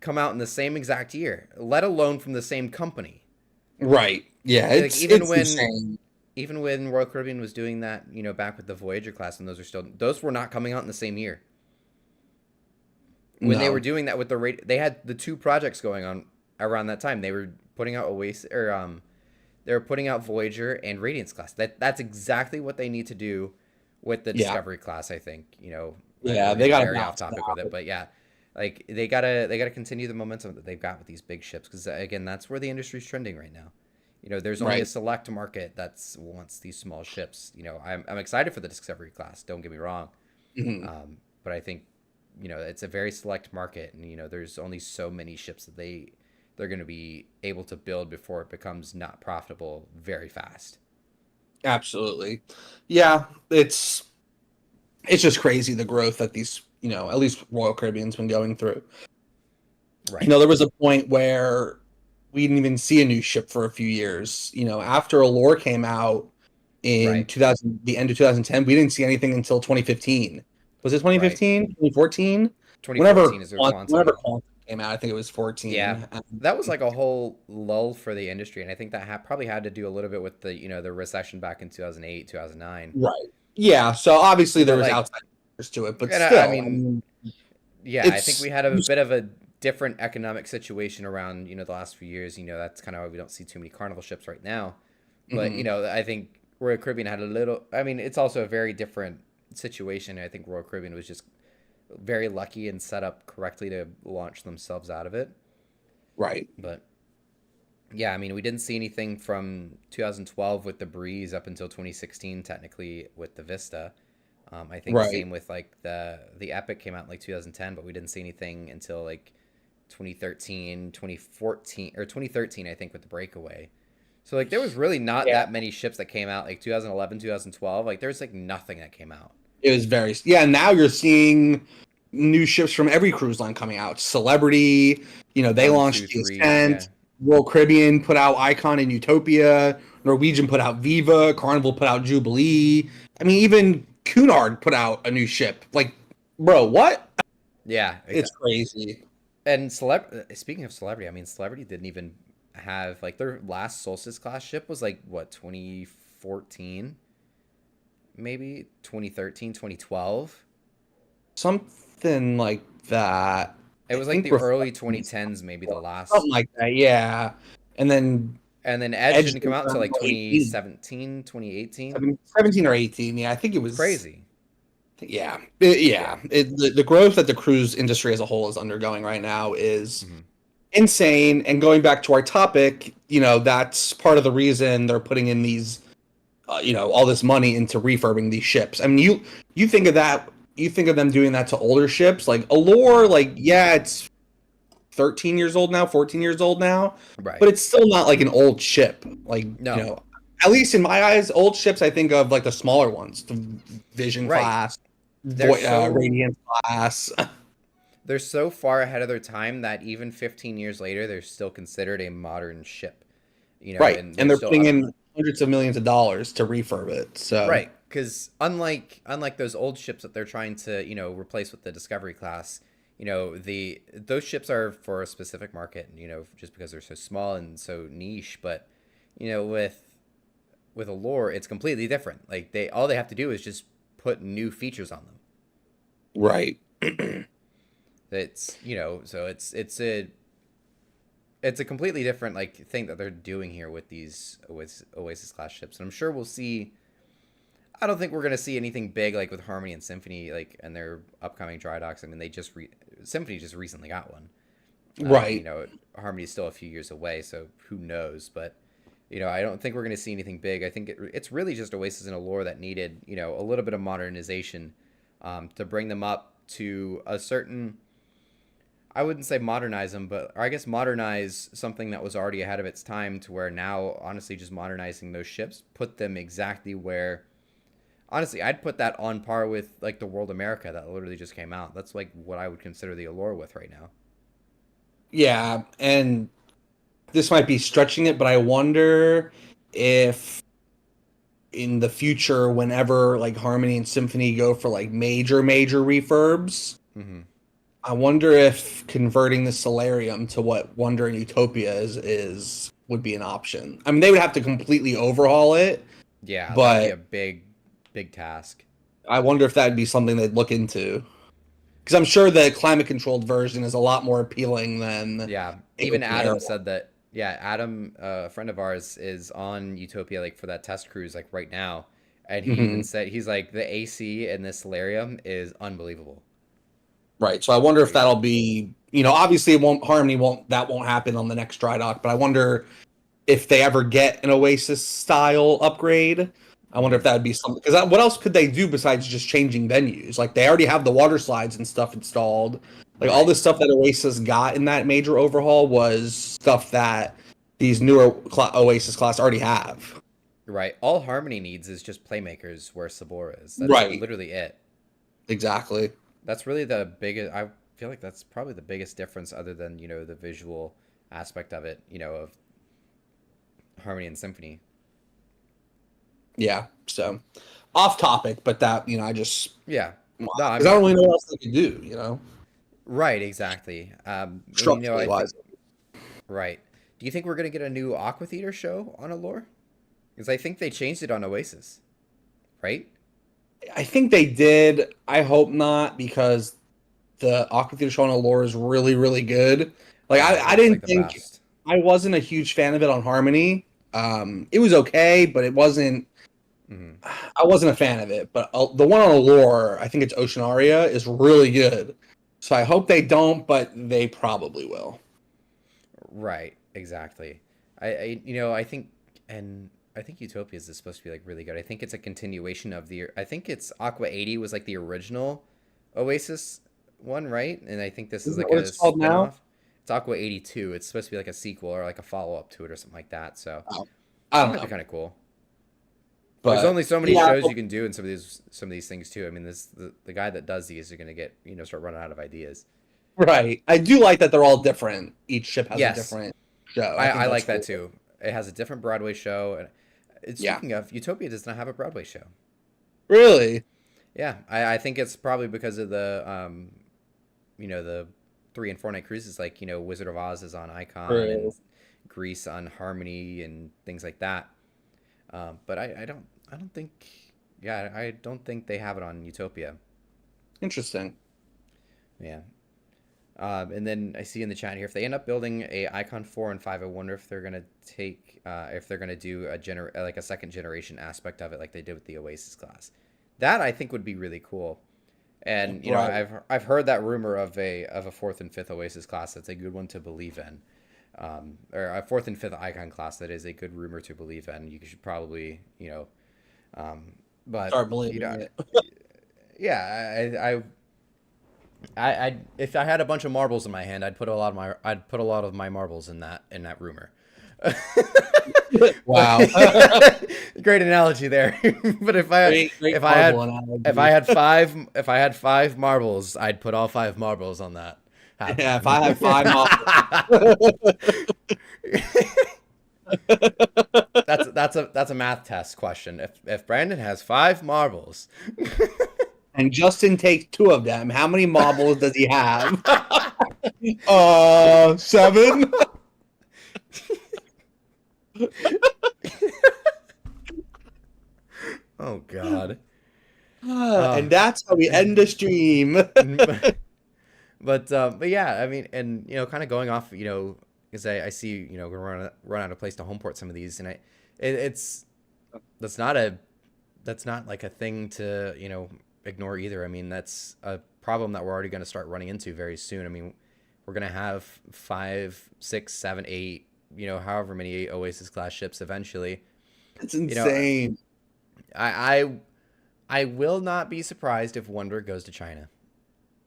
come out in the same exact year, let alone from the same company. Right. Yeah. It's insane. Even when Royal Caribbean was doing that, back with the Voyager class, and those were not coming out in the same year. When they were doing that with they had the two projects going on around that time. They were putting out they were putting out Voyager and Radiance class. That's exactly what they need to do with the Discovery class. I think they got very off topic with it, but yeah, like they gotta continue the momentum that they've got with these big ships because again, that's where the industry's trending right now. There's only a select market that wants these small ships. I'm excited for the Discovery class. Don't get me wrong, but I think it's a very select market, and there's only so many ships that they're going to be able to build before it becomes not profitable very fast. Absolutely, yeah. It's just crazy the growth that these at least Royal Caribbean's been going through. Right. There was a point where we didn't even see a new ship for a few years. After Allure came out in 2000, the end of 2010, we didn't see anything until 2015. Was it 2015? 2014? 2014 is whenever Quantum came out, I think it was 14. Yeah, that was like a whole lull for the industry, and I think that probably had to do a little bit with the the recession back in 2008, 2009. Right. Yeah. So obviously there was outside factors to it, but still, I mean, I think we had a bit of a different economic situation around the last few years. That's kind of why we don't see too many Carnival ships right now. But I think Royal Caribbean had a little. I mean, it's also a very different situation. I think Royal Caribbean was just very lucky and set up correctly to launch themselves out of it. Right. But yeah, I mean, we didn't see anything from 2012 with the Breeze up until 2016, technically with the Vista. I think same with like the Epic came out in like 2010, but we didn't see anything until like 2013, 2014, or 2013, I think, with the Breakaway. So like there was really not that many ships that came out like 2011, 2012. Like there's like nothing that came out. It was very now you're seeing new ships from every cruise line coming out. Celebrity, they launched the Ascent. Royal Caribbean put out Icon and Utopia. Norwegian put out Viva. Carnival put out Jubilee. I mean, even Cunard put out a new ship. Like, bro, what? Yeah, It's crazy. And speaking of celebrity, I mean, celebrity didn't even have like their last Solstice class ship was like what 2014, maybe 2013, 2012. Something like that. It I was like think the early Reflections, 2010s, maybe the last. something like that. Yeah, and then And then Edge Edge didn't come didn't out come until out like until 18, 2017, 2018. 17 or 18. Yeah, I think it was. Crazy. Yeah, Yeah. the growth that the cruise industry as a whole is undergoing right now is Hmm. insane. And going back to our topic, that's part of the reason they're putting in these, all this money into refurbing these ships. I mean, you think of that, you think of them doing that to older ships like Allure, Hmm. like yeah, it's 13 years old now, 14 years old now, Right. but it's still not like an old ship. Like, No. at least in my eyes, old ships, I think of like the smaller ones, the Vision Right. class, They're so Radiant class. they're so far ahead of their time that even 15 years later, they're still considered a modern ship. Right. And And they're they're still putting up. in hundreds of millions of dollars to refurb it. So, Right, because unlike those old ships that they're trying to replace with the Discovery class, the those ships are for a specific market, just because they're so small and so niche. But with Allure, it's completely different. Like all they have to do is just put new features on them. right. It's so it's a completely different like thing that they're doing here with these Oasis class ships, and I'm sure we'll see. I don't think we're gonna see anything big like with Harmony and Symphony, like and their upcoming dry docks. I mean, Symphony just recently got one. Right. Harmony's still a few years away, so who knows? But I don't think we're gonna see anything big. I think it's really just Oasis and Allure that needed a little bit of modernization to bring them up to a certain. I wouldn't say modernize them, but or I guess modernize something that was already ahead of its time to where now, honestly, just modernizing those ships, put them exactly where. Honestly, I'd put that on par with like the World America that literally just came out. That's like what I would consider the Allure with right now. Yeah. And this might be stretching it, but I wonder if in the future, whenever like Harmony and Symphony go for like major refurbs, Hmm. I wonder if converting the Solarium to what Wonder and Utopia is would be an option. I mean, they would have to completely overhaul it, Yeah, that'd be but a big task. I wonder if that'd be something they'd look into. Because I'm sure the climate controlled version is a lot more appealing than Yeah, it with even the air Adam one. said that. Yeah, Adam, a friend of ours, is on Utopia like for that test cruise like right now, and he even Mhm. said he's like the AC in this Solarium is unbelievable. Right. So I wonder if Like, that'll be, obviously it won't Harmony won't happen on the next dry dock, but I wonder if they ever get an Oasis style upgrade. I wonder if mhm. that would be something because what else could they do besides just changing venues? Like they already have the water slides and stuff installed. Like all Right. this stuff that Oasis got in that major overhaul was stuff that these newer Oasis class already have. Right. All Harmony needs is just playmakers where Sabor is. That's Right. literally it. Exactly. That's really the biggest. I feel like that's probably the biggest difference, other than the visual aspect of it. Of Harmony and Symphony. Yeah. So off topic, but that I just Yeah. No, I because I mean, don't really know what else they could do. right, exactly. And Structurally I think wise. right. Do you think we're gonna get a new Aqua Theater show on Allure? Because I think they changed it on Oasis, right? I think they did. I hope not because the Aqua Theater show on Allure is really, really good. Like Yeah, I I heard it's like didn't the think best. I wasn't a huge fan of it on Harmony. It was okay, but it wasn't. Hmm. I wasn't a fan of it. But the one on Allure, I think it's Oceanaria, is really good. So I hope they don't, but they probably will. Right. Exactly. I think and I think Utopias is supposed to be like really good. I think it's a continuation of the. I think it's Aqua 80 was like the original Oasis one, right? And I think this is Isn't that like what a it's called now? spin-off. It's Aqua 82. It's supposed to be like a sequel or like a follow-up to it or something like that. So Oh, I that don't might be know, kind of cool. There's but only so many yeah, shows you can do in some of these things too. I mean, the guy that does these are gonna get start running out of ideas. right. I do like that they're all different. Each ship has a Yes, different show. I I think that's like that cool. too. It has a different Broadway show, and Yeah, speaking of, Utopia does not have a Broadway show. really. Yeah, I think it's probably because of the the 3 and 4 night cruises, like Wizard of Oz is on Icon and True. Greece on Harmony and things like that. But I don't think, yeah, I don't think they have it on Utopia. Interesting. Yeah. And then I see in the chat here, if they end up building a Icon 4 and 5, I wonder if they're gonna if they're gonna do like a second generation aspect of it, like they did with the Oasis class. That I think would be really cool. And Right. I've heard that rumor of a fourth and fifth Oasis class. That's a good one to believe in. Or a fourth and fifth Icon class. That is a good rumor to believe in. You should probably but Start believing it. yeah, I if I had a bunch of marbles in my hand, I'd put a lot of my marbles in that rumor. Wow. Great analogy there. But Great if I had marble analogy. if I had 5 marbles, I'd put all 5 marbles on that. Yeah, if I had 5 marbles. That's a math test question. If Brandon has 5 marbles, And Justin takes 2 of them, how many marbles does he have? 7. oh God. And that's how we end the stream. But yeah, I mean, and kind of going off, because I see, we're run out of place to homeport some of these, and it's that's not like a thing to ignore either. I mean, that's a problem that we're already going to start running into very soon. I mean, we're going to have 5, 6, 7, 8, however many Oasis class ships eventually. It's insane. I will not be surprised if Wonder goes to China.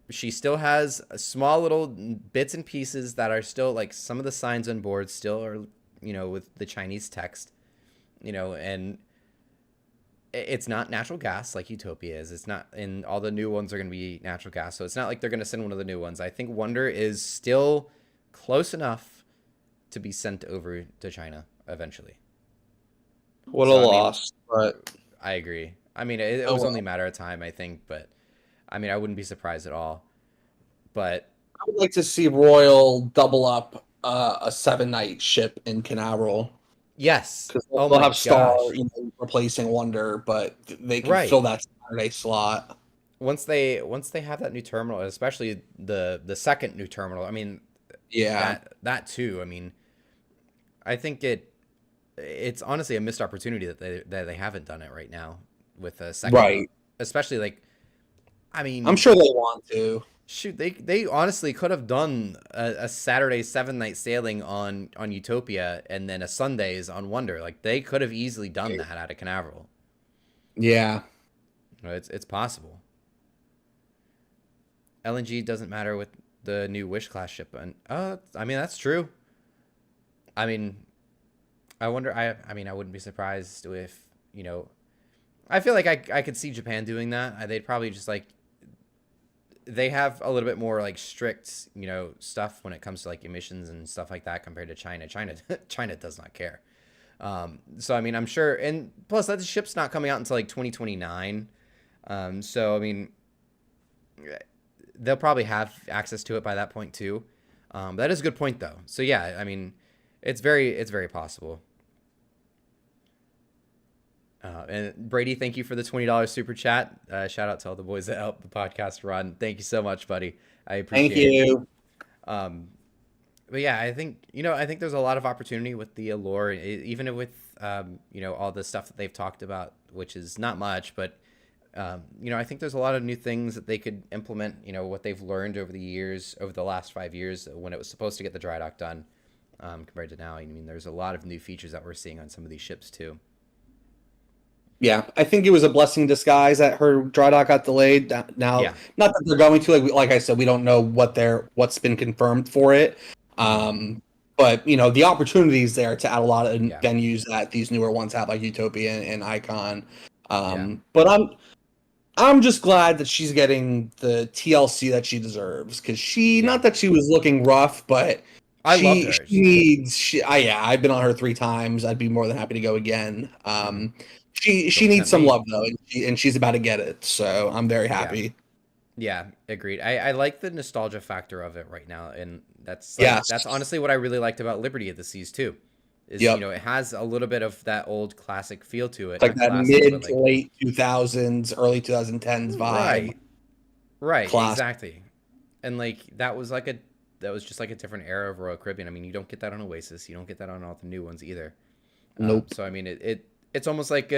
She still has small little bits and pieces that are still, like, some of the signs on board still are, with the Chinese text, and it's not natural gas like Utopia is. It's not, and all the new ones are going to be natural gas. So it's not like they're going to send one of the new ones. I think Wonder is still close enough to be sent over to China eventually. What a loss. But I agree. I mean, it was only a matter of time, I think, but I mean, I wouldn't be surprised at all. But I would like to see Royal double up a 7-night ship in Canaveral. yes. Because they'll have Star replacing Wonder, but they can fill that Saturday slot. Once they have that new terminal, especially the second new terminal, I mean, yeah, that too. I mean, I think it's honestly a missed opportunity that they haven't done it right now with a second, right? Especially like, I mean, I'm sure they want to. Shoot, they honestly could have done a Saturday 7-night sailing on Utopia and then a Sundays on Wonder. Like, they could have easily done that out of Canaveral. Yeah, it's possible. LNG doesn't matter with the new Wish class ship, and I mean, that's true. I mean, I wonder. I mean, I wouldn't be surprised if I feel like I could see Japan doing that. They'd probably just like. They have a little bit more like strict, stuff when it comes to like emissions and stuff like that compared to China. China does not care. So I mean, I'm sure, and plus that ship's not coming out until like 2029. So I mean, they'll probably have access to it by that point too. That is a good point though. So yeah, I mean, it's very possible. And Brady, thank you for the $20 super chat. Shout out to all the boys that helped the podcast run. Thank you so much, buddy. I appreciate it. Thank you. But yeah, I think there's a lot of opportunity with the Allure, even with all the stuff that they've talked about, which is not much, but I think there's a lot of new things that they could implement. What they've learned over the last 5 years when it was supposed to get the dry dock done, compared to now. I mean, there's a lot of new features that we're seeing on some of these ships too. Yeah, I think it was a blessing in disguise that her dry dock got delayed. Now, not that they're going to, like I said, we don't know what's been confirmed for it. But the opportunities there to add a lot of venues that these newer ones have, like Utopia and Icon. But I'm just glad that she's getting the TLC that she deserves, because not that she was looking rough, but I love her. I've been on her 3 times. I'd be more than happy to go again. She needs some love though, and she's about to get it. So I'm very happy. Yeah, agreed. I like the nostalgia factor of it right now, and Yes. that's honestly what I really liked about Liberty of the Seas too. Is Yep. it has a little bit of that old classic feel to it. It's like Not that classic, but mid to like late 2000s, early 2010s vibe. right, right, Classic. exactly. And like that was just like a different era of Royal Caribbean. I mean, you don't get that on Oasis. You don't get that on all the new ones either. Nope. So I mean, it's almost like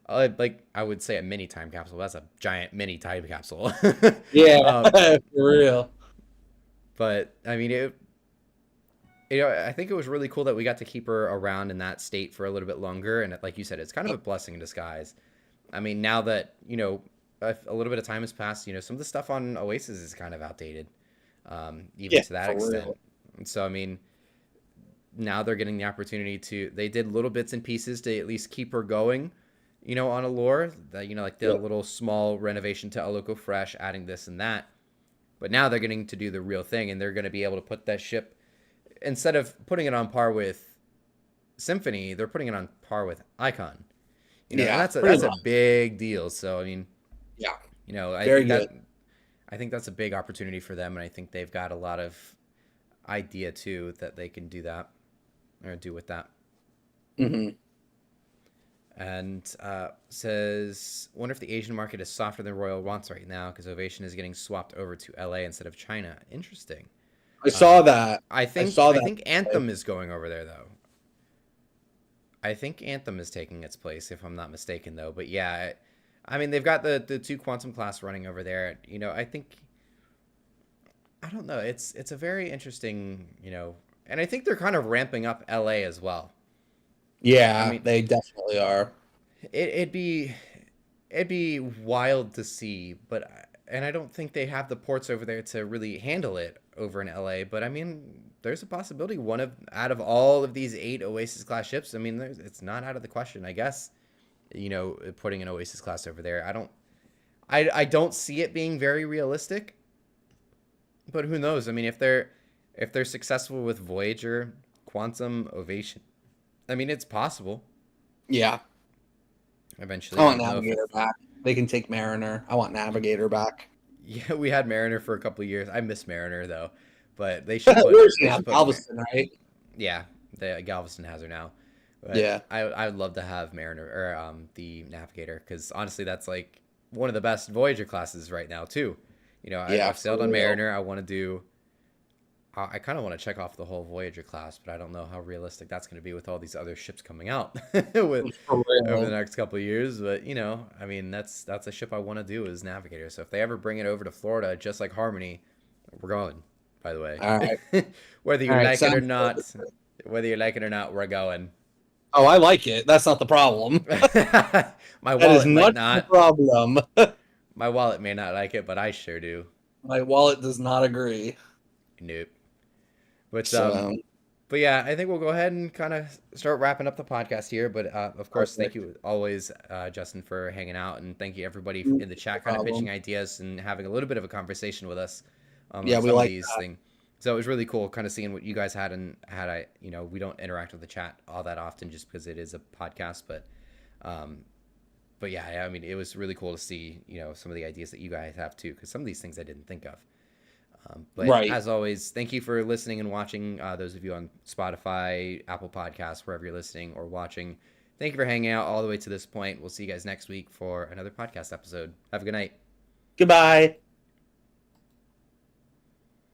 like I would say a mini time capsule. That's a giant mini time capsule. Yeah, um, for real. but I mean, I think it was really cool that we got to keep her around in that state for a little bit longer. And like you said, it's kind of a blessing in disguise. I mean, now that a little bit of time has passed, some of the stuff on Oasis is kind of outdated, even Yeah, to that for extent. real. And so I mean, now they're getting the opportunity to. They did little bits and pieces to at least keep her going. On Allure, like the Yep. little small renovation to El Loco Fresh, adding this and that. But now they're getting to do the real thing, and they're going to be able to put that ship instead of putting it on par with Symphony, they're putting it on par with Icon. And Yeah, that's a pretty that's a much. big deal. So I mean, Yeah, I very think good. that's a big opportunity for them, and I think they've got a lot of idea too that they can do that or do with that. Hmm. And says, wonder if the Asian market is softer than Royal wants right now because Ovation is getting swapped over to LA instead of China. Interesting. I saw that. I I think saw I that. think Anthem is going over there though. I think Anthem is taking its place if I'm not mistaken though. But yeah, I mean they've got the two Quantum class running over there. I think I don't know. It's a very interesting, and I think they're kind of ramping up LA as well. I Yeah, mean, they definitely are. it'd be wild to see, but and I don't think they have the ports over there to really handle it over in LA. But I mean, there's a possibility one of out of all of these 8 Oasis class ships. I mean, it's not out of the question, I guess. Putting an Oasis class over there, I don't see it being very realistic. But who knows? I mean, if they're successful with Voyager, Quantum, Ovation, I mean, it's possible. Yeah, Eventually, I I want don't know if Navigator back. They can take Mariner. I want Navigator back. yeah, we had Mariner for a couple of years. I miss Mariner though, but they should put Where's she they now? should put Galveston, right? yeah, the Galveston has her now. But Yeah. I would love to have Mariner or the Navigator because honestly, that's like one of the best Voyager classes right now too. Yeah, I've sailed for on real. Mariner. I want to do. I kind of want to check off the whole Voyager class, but I don't know how realistic that's going to be with all these other ships coming out with For over the real. next couple of years. But I mean, that's a ship I want to do is Navigator. So if they ever bring it over to Florida, just like Harmony, we're going. By the way, All right. whether you All right. like it or Sounds not, good. we're going. Oh, I like it. That's not the problem. My That is wallet might not the not. problem. My wallet may not like it, but I sure do. My wallet does not agree. Nope. But So But yeah, I think we'll go ahead and kind of start wrapping up the podcast here. But of course, thank perfect. you always, Justin, for hanging out, and thank you everybody No in the chat, kind of pitching problem. ideas and having a little bit of a conversation with us on Yeah, we some of like these that. things. So it was really cool, kind of seeing what you guys had and had. We don't interact with the chat all that often just because it is a podcast, um, but yeah, I mean, it was really cool to see, some of the ideas that you guys have too, because some of these things I didn't think of. But Right. as always, thank you for listening and watching. Those of you on Spotify, Apple Podcasts, wherever you're listening or watching, thank you for hanging out all the way to this point. We'll see you guys next week for another podcast episode. Have a good night. Goodbye.